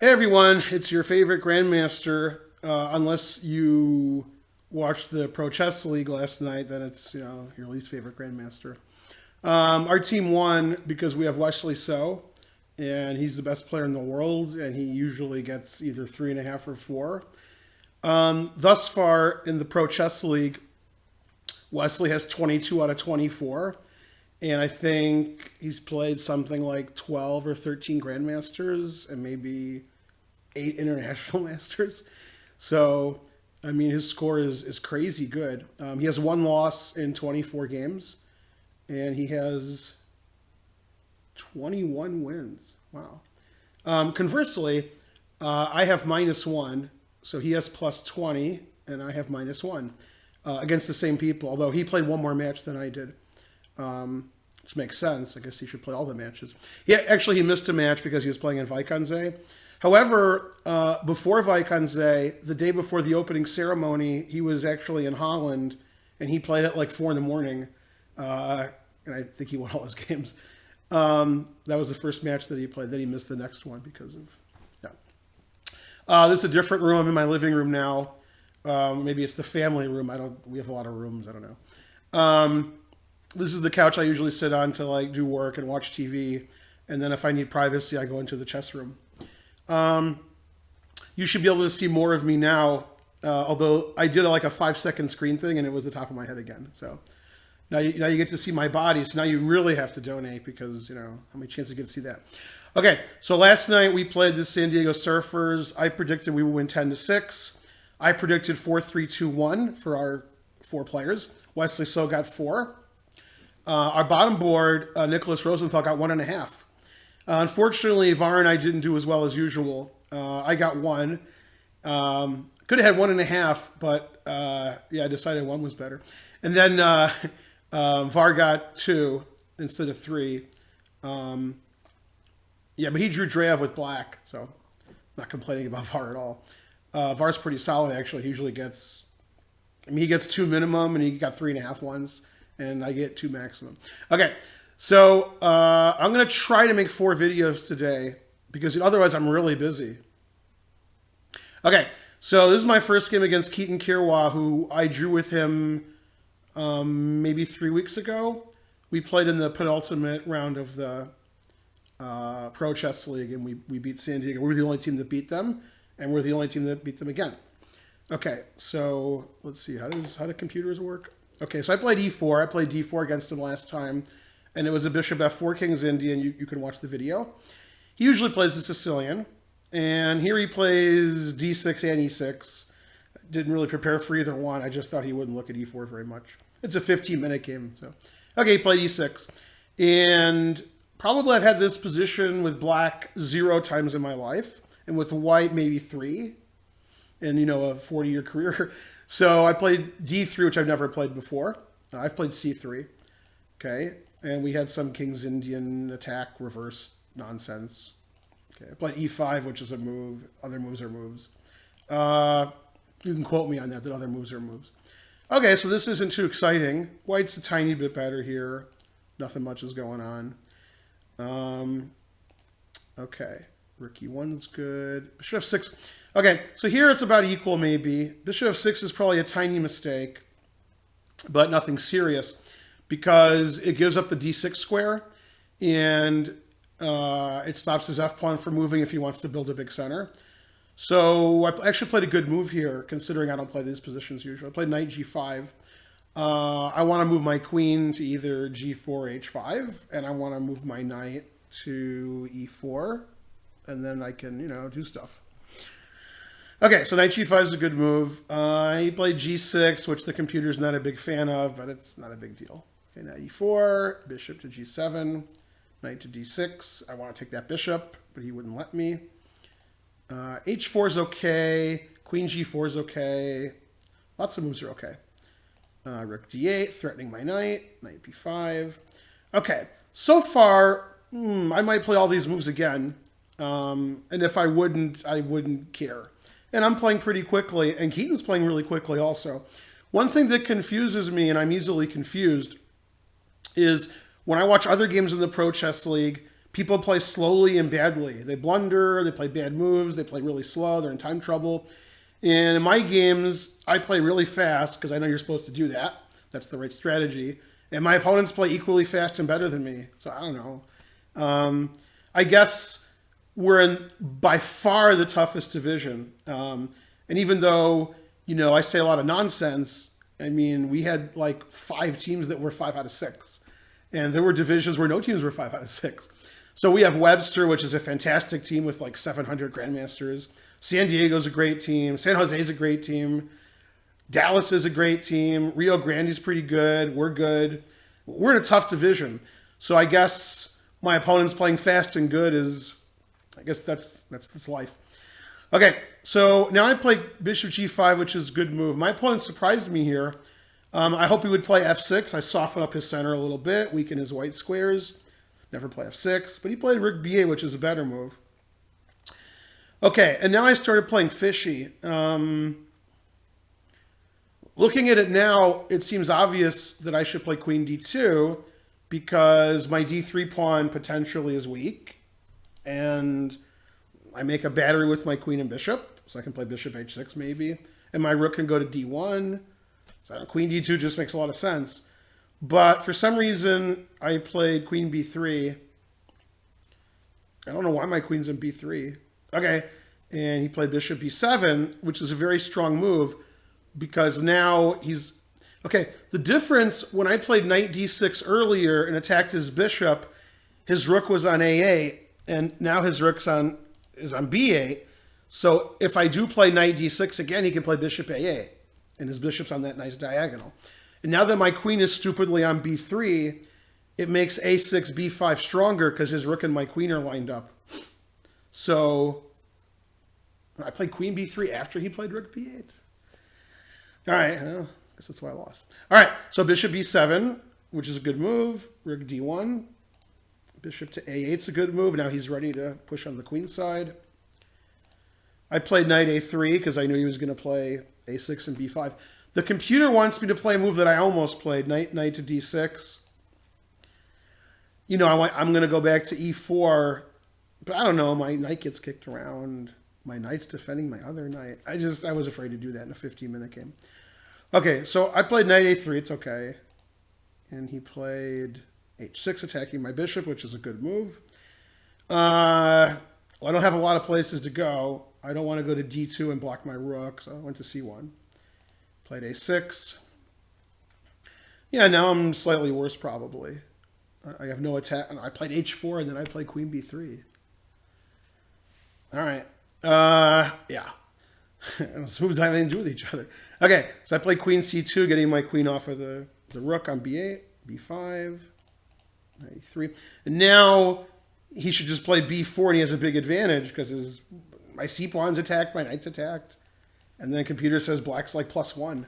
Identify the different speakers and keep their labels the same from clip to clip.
Speaker 1: Hey everyone, it's your favorite Grandmaster. Unless you watched the Pro Chess League last night, then it's your least favorite Grandmaster. Our team won because we have Wesley So, and he's the best player in the world, and he usually gets either 3.5 or 4. Thus far in the Pro Chess League, Wesley has 22 out of 24, and I think he's played something like 12 or 13 Grandmasters and maybe 8 International Masters. So, I mean, his score is crazy good. He has 1 loss in 24 games, and he has 21 wins. Wow. Conversely, I have -1, so he has +20, and I have -1 against the same people, although he played 1 more match than I did. Which makes sense. I guess he should play all the matches. He missed a match because he was playing in Vikanze. However, before Vikanze, the day before the opening ceremony, he was actually in Holland, and he played at like 4 in the morning, and I think he won all his games. That was the first match that he played. Then he missed the next one because of this is a different room. I'm in my living room now. Maybe it's the family room. We have a lot of rooms. I don't know. This is the couch I usually sit on to like do work and watch TV, and then if I need privacy, I go into the chess room. You should be able to see more of me now, although I did like a 5-second screen thing, and it was the top of my head again. So now you get to see my body. So now you really have to donate because how many chances you get to see that? Okay, so last night we played the San Diego Surfers. I predicted we would win 10-6. I predicted 4-3-2-1 for our 4 players. Wesley So got 4. Our bottom board, Nicholas Rosenthal got 1.5. Unfortunately, Var and I didn't do as well as usual. I got 1. Could have had 1.5, but I decided 1 was better. And then Var got 2 instead of 3. But he drew Drev with black, so not complaining about Var at all. Var's pretty solid, actually. He usually gets, he gets 2 minimum, and he got 3.5 ones. And I get 2 maximum. Okay, so I'm going to try to make 4 videos today because otherwise I'm really busy. Okay, so this is my first game against Keaton Kiewra, who I drew with him maybe 3 weeks ago. We played in the penultimate round of the Pro Chess League, and we beat San Diego. We were the only team that beat them, and we're the only team that beat them again. Okay, so let's see. How do computers work? Okay, so I played e4. I played d4 against him last time, and it was a bishop f4, king's Indian. You can watch the video. He usually plays the Sicilian, and here he plays d6 and e6. Didn't really prepare for either one. I just thought he wouldn't look at e4 very much. It's a 15-minute game. So, okay, he played e6. And probably I've had this position with black 0 times in my life, and with white maybe 3 in, a 40-year career. So I played d3, which I've never played before. I've played c3. Okay, and we had some king's Indian attack, reverse nonsense. Okay, I played e5, which is a move. Other moves are moves. You can quote me on that other moves are moves. Okay, so this isn't too exciting. White's a tiny bit better here. Nothing much is going on. Okay, rook e1's good. Bishop f6. Okay, so here it's about equal maybe. Bishop f6 is probably a tiny mistake, but nothing serious because it gives up the d6 square, and it stops his f-pawn from moving if he wants to build a big center. So I actually played a good move here, considering I don't play these positions usually. I played knight g5. I want to move my queen to either g4 or h5, and I want to move my knight to e4, and then I can, do stuff. Okay, so knight g5 is a good move. He played g6, which the computer's not a big fan of, but it's not a big deal. Okay, now e4, bishop to g7, knight to d6. I want to take that bishop, but he wouldn't let me. h4 is okay. Queen g4 is okay. Lots of moves are okay. Rook d8, threatening my knight. Knight b5. Okay, so far, I might play all these moves again. And if I wouldn't care. And I'm playing pretty quickly, and Keaton's playing really quickly also. One thing that confuses me, and I'm easily confused, is when I watch other games in the Pro Chess League, people play slowly and badly. They blunder, they play bad moves, they play really slow, they're in time trouble. And in my games, I play really fast because I know you're supposed to do that. That's the right strategy. And my opponents play equally fast and better than me. So I don't know. I guess we're in by far the toughest division. And even though, I say a lot of nonsense, I mean, we had like 5 teams that were 5 out of 6. And there were divisions where no teams were 5 out of 6. So we have Webster, which is a fantastic team with like 700 Grandmasters. San Diego's a great team. San Jose's a great team. Dallas is a great team. Rio Grande's pretty good. We're good. We're in a tough division. So I guess my opponent's playing fast and good that's life. Okay, so now I play Bishop G5, which is a good move. My opponent surprised me here. I hope he would play F6. I soften up his center a little bit, weaken his white squares. Never play F6, but he played Rook B8, which is a better move. Okay, and now I started playing fishy. Looking at it now, it seems obvious that I should play Queen D2 because my D3 pawn potentially is weak. And I make a battery with my queen and bishop, so I can play bishop H6 maybe. And my rook can go to D1. So Queen D2 just makes a lot of sense. But for some reason, I played Queen B3. I don't know why my queen's in B3. Okay, and he played Bishop B7, which is a very strong move because now he's... Okay, the difference when I played Knight D6 earlier and attacked his bishop, his rook was on A8, and now his rook's is on B8. So if I do play Knight D6 again, he can play Bishop A8, and his bishop's on that nice diagonal. And now that my queen is stupidly on B3, it makes A6, B5 stronger because his rook and my queen are lined up. So I played Queen B3 after he played Rook B8. All right, well, I guess that's why I lost. All right, so Bishop B7, which is a good move. Rook D1. Bishop to A8 is a good move. Now he's ready to push on the queen side. I played Knight A3 because I knew he was going to play A6 and B5. The computer wants me to play a move that I almost played, Knight to D6. I'm going to go back to E4, but I don't know. My knight gets kicked around. My knight's defending my other knight. I was afraid to do that in a 15-minute game. Okay, so I played Knight A3. It's okay. And he played H6, attacking my bishop, which is a good move. I don't have a lot of places to go. I don't want to go to D2 and block my rook, so I went to C1. Played A6. Yeah, now I'm slightly worse, probably. I have no attack. I played H4, and then I played Queen B3. All right. Yeah. Those moves have nothing to do with each other. Okay, so I played Queen C2, getting my queen off of the rook on B8, B5, A3. And now he should just play B4, and he has a big advantage because my C pawn's attacked, my knight's attacked. And then the computer says black's like +1.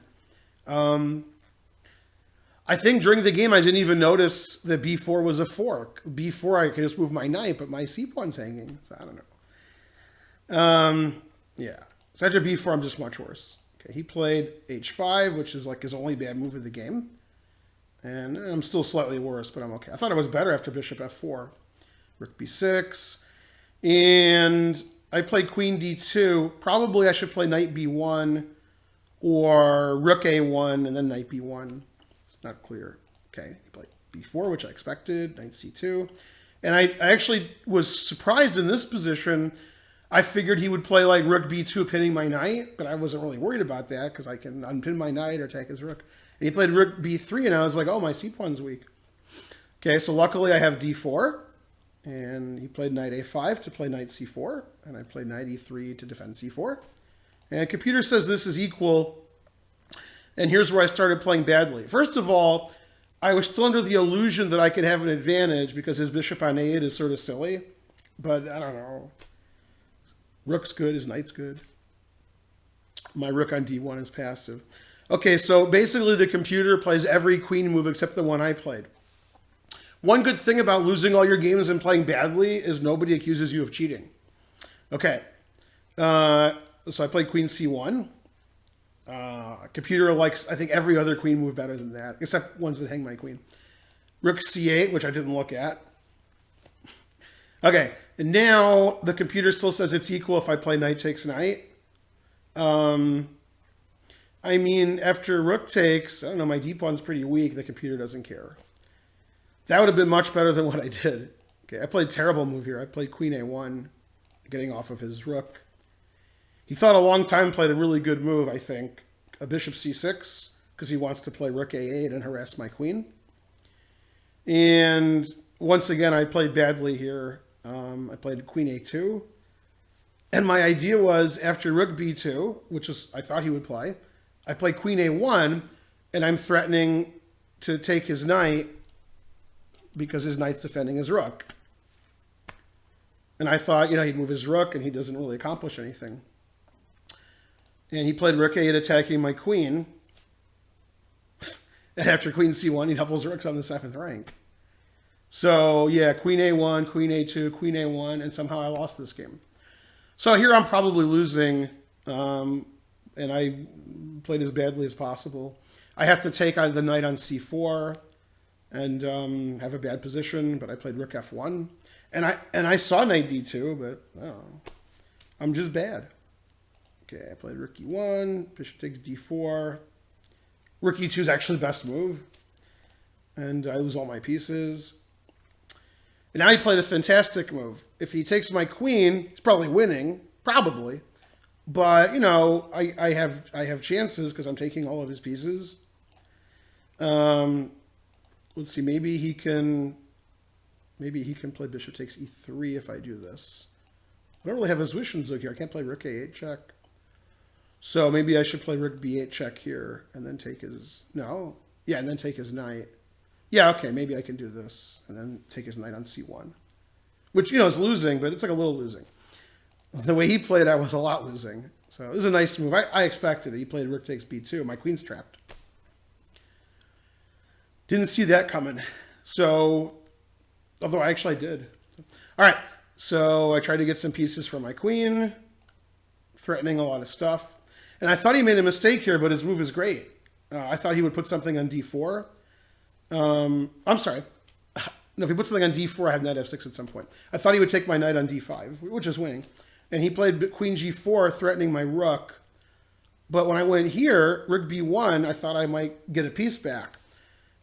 Speaker 1: I think during the game I didn't even notice that B4 was a fork. B4 I could just move my knight, but my C pawn's hanging, so I don't know. Yeah. So after B4 I'm just much worse. Okay, he played H5, which is like his only bad move of the game. And I'm still slightly worse, but I'm okay. I thought I was better after Bishop F4. Rook B6. And I played Queen D2. Probably I should play Knight B1 or Rook A1 and then Knight B1. It's not clear. Okay, he played B4, which I expected. Knight C2. And I actually was surprised in this position. I figured he would play like Rook B2 pinning my knight, but I wasn't really worried about that because I can unpin my knight or attack his rook. And he played Rook B3, and I was like, oh, my C pawn's weak. Okay, so luckily I have D4. And he played Knight A5 to play Knight C4. And I played Knight E3 to defend C4. And the computer says this is equal. And here's where I started playing badly. First of all, I was still under the illusion that I could have an advantage because his bishop on A8 is sort of silly. But I don't know. Rook's good, his knight's good. My rook on D1 is passive. Okay, so basically the computer plays every queen move except the one I played. One good thing about losing all your games and playing badly is nobody accuses you of cheating. Okay, so I played Queen C1. Computer likes, I think, every other queen move better than that, except ones that hang my queen. Rook C8, which I didn't look at. Okay, and now the computer still says it's equal if I play knight takes knight. I mean, after rook takes, I don't know, my d pawn's pretty weak. The computer doesn't care. That would have been much better than what I did. Okay, I played a terrible move here. I played queen a1, getting off of his rook. He thought a long time, played a really good move, I think. A bishop c6, because he wants to play rook a8 and harass my queen. And once again, I played badly here. I played queen a2. And my idea was, after rook b2, which is I thought he would play, I play queen a1, and I'm threatening to take his knight because his knight's defending his rook. And I thought, you know, he'd move his rook, and he doesn't really accomplish anything. And he played rook a8 attacking my queen. And after queen c1, he doubles rooks on the 7th rank. So, yeah, queen a1, queen a2, queen a1, and somehow I lost this game. So here I'm probably losing, and I played as badly as possible. I have to take on the knight on c4 and have a bad position, but I played rook f1. And I saw knight d2, but I don't know. I'm just bad. Okay, I played rook e1, bishop takes d4. Rook e2 is actually the best move. And I lose all my pieces. And now he played a fantastic move. If he takes my queen, he's probably winning. Probably. But, you know, I have chances because I'm taking all of his pieces. Let's see, maybe he can play bishop takes e3 if I do this. I don't really have his wishes here. I can't play rook a8 check. So maybe I should play rook b8 check here and then take his... No. Yeah, and then take his knight. Yeah, okay, maybe I can do this and then take his knight on c1. Which, you know, is losing, but it's like a little losing. The way he played, I was a lot losing. So it was a nice move. I expected it. He played rook takes b2. My queen's trapped. Didn't see that coming. So, although I actually did. All right, so I tried to get some pieces for my queen, threatening a lot of stuff. And I thought he made a mistake here, but his move is great. I thought he would put something on d4. I'm sorry. No, if he puts something on d4, I have knight f6 at some point. I thought he would take my knight on d5, which is winning. And he played queen g4, threatening my rook. But when I went here, rook b1, I thought I might get a piece back.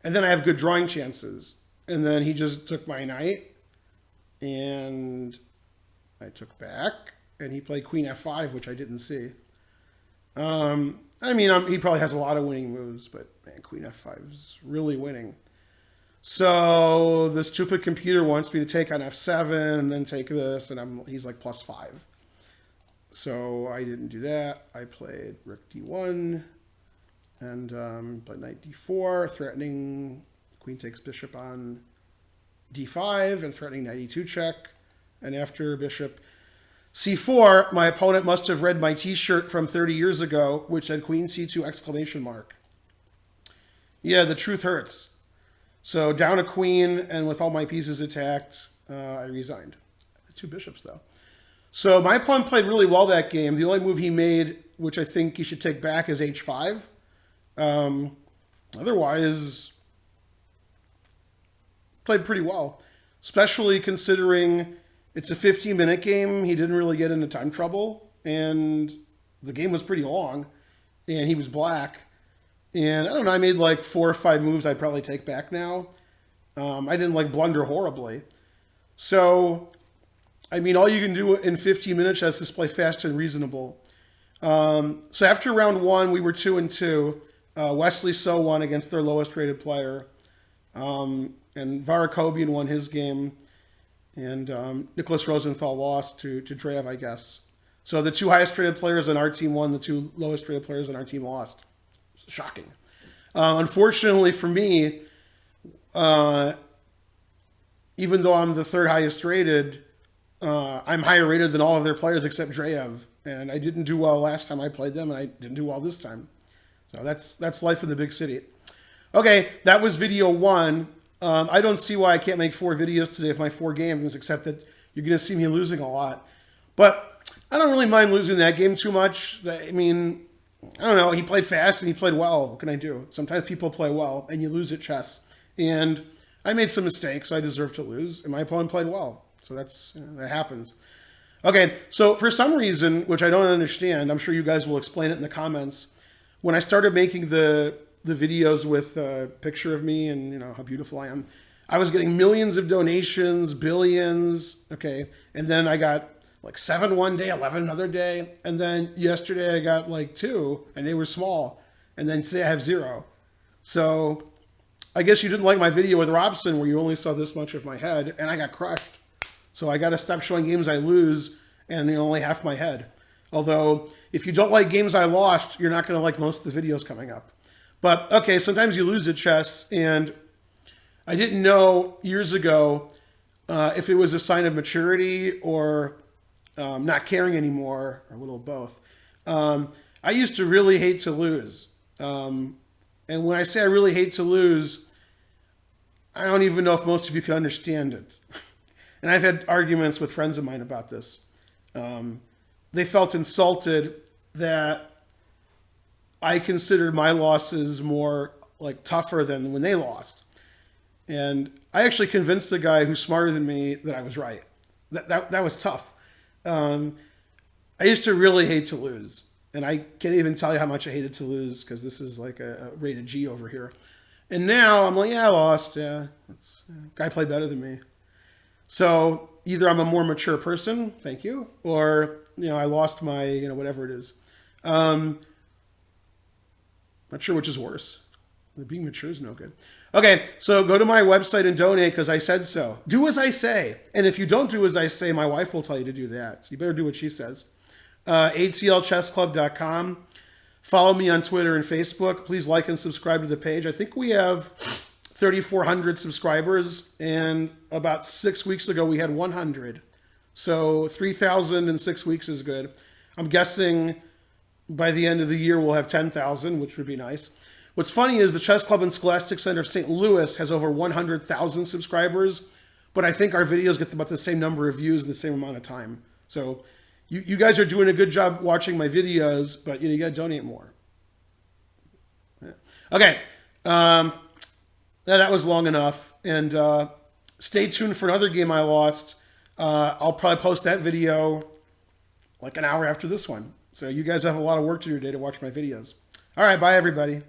Speaker 1: And then I have good drawing chances. And then he just took my knight. And I took back. And he played queen f5, which I didn't see. I mean, he probably has a lot of winning moves, but man, queen f5 is really winning. So the stupid computer wants me to take on f7 and then take this, and he's like +5. So I didn't do that. I played rook d1 and played knight d4, threatening queen takes bishop on d5 and threatening knight e2 check. And after bishop c4, my opponent must have read my t-shirt from 30 years ago, which said queen c2 exclamation mark. Yeah, the truth hurts. So down a queen, and with all my pieces attacked, I resigned. 2 bishops, though. So my opponent played really well that game. The only move he made, which I think he should take back, is h5. Otherwise, played pretty well, especially considering it's a 15-minute game. He didn't really get into time trouble, and the game was pretty long, and he was black. And I don't know, I made like 4 or 5 moves I'd probably take back now. I didn't like blunder horribly. So, I mean, all you can do in 15 minutes is just play fast and reasonable. So after round 1, we were 2-2. Wesley So won against their lowest rated player. And Varakobian won his game. And Nicholas Rosenthal lost to Drev, I guess. So the 2 highest rated players on our team won, the 2 lowest rated players on our team lost. Shocking. Unfortunately for me, even though I'm the 3rd highest rated, I'm higher rated than all of their players except Drev. And I didn't do well last time I played them, and I didn't do well this time. So that's life in the big city. Okay, that was video 1. I don't see why I can't make 4 videos today of my 4 games, except that you're going to see me losing a lot. But I don't really mind losing that game too much. I mean, I don't know. He played fast and he played well. What can I do? Sometimes people play well and you lose at chess. And I made some mistakes. I deserve to lose. And my opponent played well. So that's, that happens. Okay, so for some reason, which I don't understand, I'm sure you guys will explain it in the comments. When I started making the videos with a picture of me and how beautiful I am, I was getting millions of donations, billions. Okay, and then I got like 7 one day, 11 another day, and then yesterday I got like 2, and they were small, and then today I have 0. So I guess you didn't like my video with Robson where you only saw this much of my head, and I got crushed. So I got to stop showing games I lose and only half my head. Although, if you don't like games I lost, you're not going to like most of the videos coming up. But, okay, sometimes you lose at chess, and I didn't know years ago if it was a sign of maturity or not caring anymore, or a little of both. I used to really hate to lose. And when I say I really hate to lose, I don't even know if most of you can understand it. And I've had arguments with friends of mine about this. They felt insulted that I considered my losses more like tougher than when they lost. And I actually convinced a guy who's smarter than me that I was right. That was tough. I used to really hate to lose. And I can't even tell you how much I hated to lose because this is like a rated G over here. And now I'm like, yeah, I lost. Yeah, guy played better than me. So either I'm a more mature person, thank you, or I lost my whatever it is. Not sure which is worse. Being mature is no good. Okay, so go to my website and donate because I said so. Do as I say. And if you don't do as I say, my wife will tell you to do that. So you better do what she says. HCLchessclub.com. Follow me on Twitter and Facebook. Please like and subscribe to the page. I think we have 3,400 subscribers, and about 6 weeks ago we had 100. So 3,000 in 6 weeks is good. I'm guessing by the end of the year we'll have 10,000, which would be nice. What's funny is the Chess Club and Scholastic Center of St. Louis has over 100,000 subscribers, but I think our videos get about the same number of views in the same amount of time. So you guys are doing a good job watching my videos, but you got to donate more. Yeah. Okay. That was long enough. And stay tuned for another game I lost. I'll probably post that video like an hour after this one. So you guys have a lot of work to do today to watch my videos. All right. Bye, everybody.